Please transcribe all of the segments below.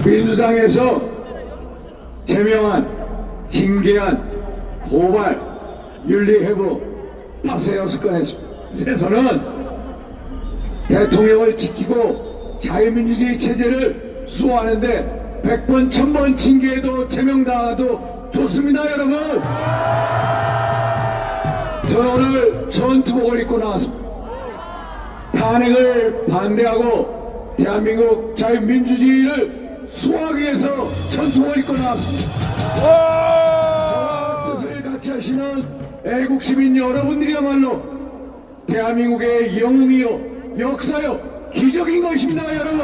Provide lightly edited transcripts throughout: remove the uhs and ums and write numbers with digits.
민주당에서 제명한, 징계한, 고발, 윤리회부, 파쇄 6건에서는 대통령을 지키고 자유민주주의 체제를 수호하는데 100번, 1000번 징계해도 제명당해도 좋습니다, 여러분. 저는 오늘 전투복을 입고 나왔습니다. 탄핵을 반대하고 대한민국 자유민주주의를 수호하기 위해서 전투복을 입고 나왔습니다. 저와 뜻을 같이 하시는 애국시민 여러분들이야말로 대한민국의 영웅이요, 역사요, 기적인 것입니다, 여러분.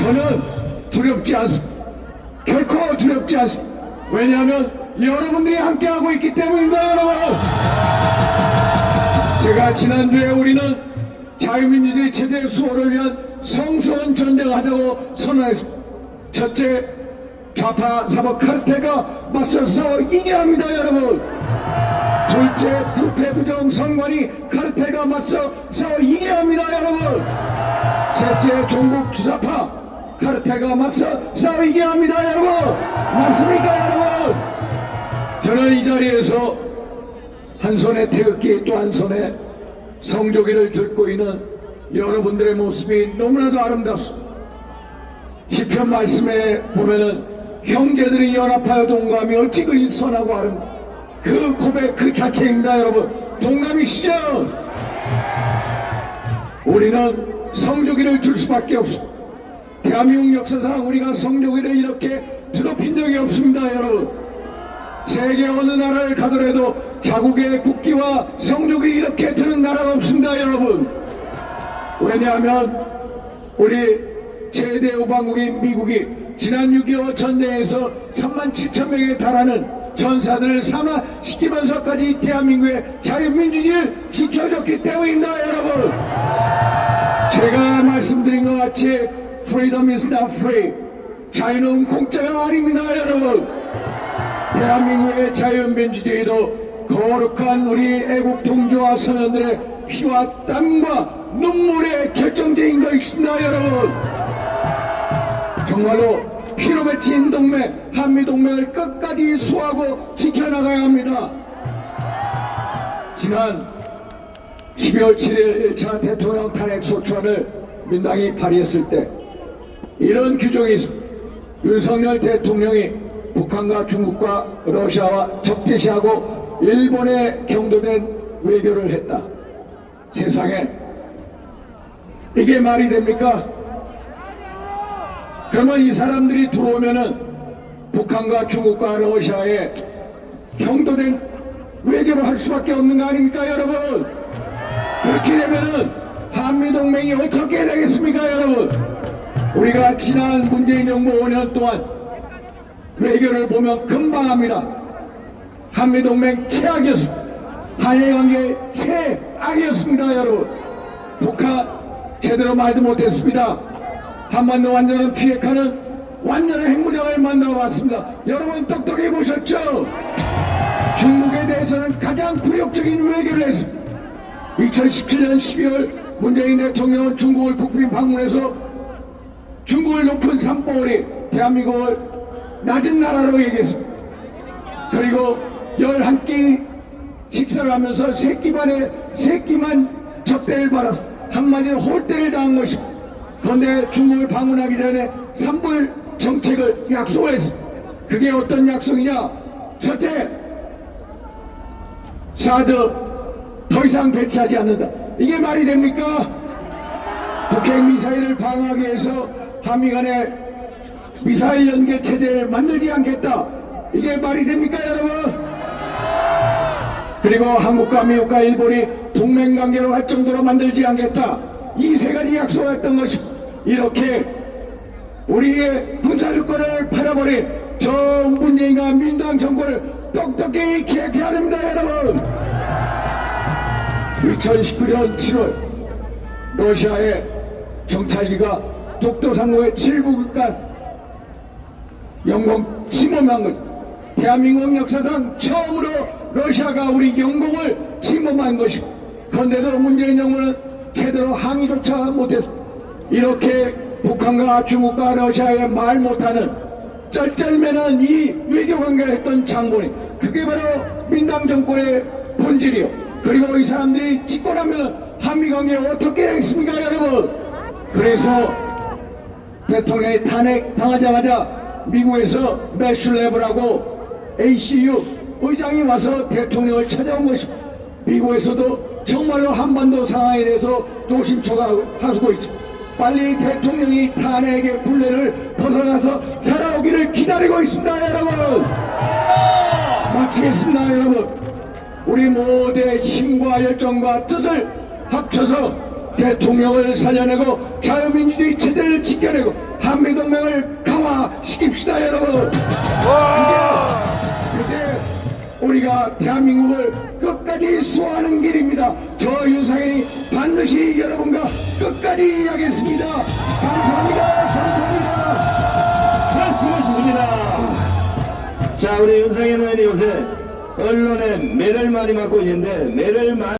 저는 두렵지 않습니다. 결코 두렵지 않습니다. 왜냐하면 여러분들이 함께하고 있기 때문입니다, 여러분. 제가 지난주에 우리는 자유민주주의 체제 수호를 위한 성스러운 전쟁을 하자고 선언했습니다. 첫째, 좌파 사법 카르텔과 맞서서 이겨야 합니다, 여러분. 둘째, 부패 부정 선관위 카르텔과 맞서서 이겨야 합니다, 여러분. 셋째, 종북 주사파 카르텔과 맞서서 이겨야 합니다, 여러분. 맞습니까, 여러분? 저는 이 자리에서 한 손에 태극기 또 한 손에 성조기를 들고 있는 여러분들의 모습이 너무나도 아름답습니다. 시편 말씀에 보면은 형제들이 연합하여 동감이 어찌 그리 선하고 아름다워. 그 고백 그 자체입니다, 여러분. 동감이시죠? 우리는 성조기를 들 수밖에 없습니다. 대한민국 역사상 우리가 성조기를 이렇게 드높인 적이 없습니다, 여러분. 세계 어느 나라를 가더라도 자국의 국기와 성조기 이렇게 드는 나라가 없습니다, 여러분. 왜냐하면 우리 최대 우방국인 미국이 지난 6.25 전쟁에서 37,000명에 달하는 전사들을 사망시키면서까지 대한민국의 자유민주주의를 지켜줬기 때문입니다, 여러분. 제가 말씀드린 것 같이 Freedom is not free. 자유는 공짜가 아닙니다, 여러분. 대한민국의 자유민주주의도 거룩한 우리 애국 동지와 선원들의 피와 땀과 눈물의 결정체인 것입니다, 여러분. 정말로 피로 맺힌 동맹, 한미동맹을 끝까지 수호하고 지켜나가야 합니다. 지난 12월 7일 1차 대통령 탄핵 소추안을 민당이 발의했을 때 이런 규정이 있습니다. 윤석열 대통령이 북한과 중국과 러시아와 적대시하고 일본에 경도된 외교를 했다. 세상에 이게 말이 됩니까? 그러면 이 사람들이 들어오면은 북한과 중국과 러시아에 경도된 외교를 할 수밖에 없는 거 아닙니까, 여러분? 그렇게 되면은 한미동맹이 어떻게 되겠습니까, 여러분? 우리가 지난 문재인 정부 5년 동안 외교를 보면 금방 합니다. 한미동맹 최악이었습니다. 한일관계 최악이었습니다, 여러분. 북한 제대로 말도 못했습니다. 한반도 완전한 비핵화는 완전한 핵무력을 만들어왔습니다. 여러분 똑똑히 보셨죠? 중국에 대해서는 가장 굴욕적인 외교를 했습니다. 2017년 12월 문재인 대통령은 중국을 국빈 방문해서 중국을 높은 산봉우리 대한민국을 낮은 나라로 얘기했습니다. 그리고 11끼 식사를 하면서 새끼만 접대를 받았습니다. 한마디로 홀대를 당한 것입니다. 그런데 중국을 방문하기 전에 산불 정책을 약속을 했습니다. 그게 어떤 약속이냐? 첫째, 사드 더 이상 배치하지 않는다. 이게 말이 됩니까? 북핵 미사일을 방어하기 위해서 한미 간에 미사일 연계 체제를 만들지 않겠다. 이게 말이 됩니까, 여러분? 그리고 한국과 미국과 일본이 동맹관계로 할 정도로 만들지 않겠다. 이 세 가지 약속을 했던 것입니다. 이렇게 우리의 군사주권을 팔아버린 저 문재인과 민주당 정권을 똑똑히 기억해야 됩니다, 여러분. 2019년 7월 러시아의 정찰기가 독도상공의 7국간 영공 침범한 것. 대한민국 역사상 처음으로 러시아가 우리 영공을 침범한 것이고, 그런데도 문재인 정부는 제대로 항의조차 못했습니다. 이렇게 북한과 중국과 러시아에 말 못하는 쩔쩔매는 이 외교관계를 했던 장본인, 그게 바로 민당 정권의 본질이요. 그리고 이 사람들이 집권하면 한미관계 어떻게 했습니까 여러분? 그래서 대통령이 탄핵 당하자마자 미국에서 매슐레브라고 ACU 의장이 와서 대통령을 찾아온 것입니다. 미국에서도 정말로 한반도 상황에 대해서 노심초사하고 있습니다. 빨리 대통령이 탄핵의 굴레를 벗어나서 살아오기를 기다리고 있습니다 여러분. 마치겠습니다 여러분. 우리 모두의 힘과 열정과 뜻을 합쳐서 대통령을 살려내고 자유민주주의 체제를 지켜내고 한미동맹을 강화시킵시다 여러분. 그게 우리가 대한민국을 끝까지 수호하는 길입니다. 저 윤상현이 반드시 여러분과 끝까지 하겠습니다. 감사합니다. 감사합니다. 수고하셨습니다. 자, 우리 윤상현 의원이 요새 언론에 매를 많이 맡고 있는데 매를 많이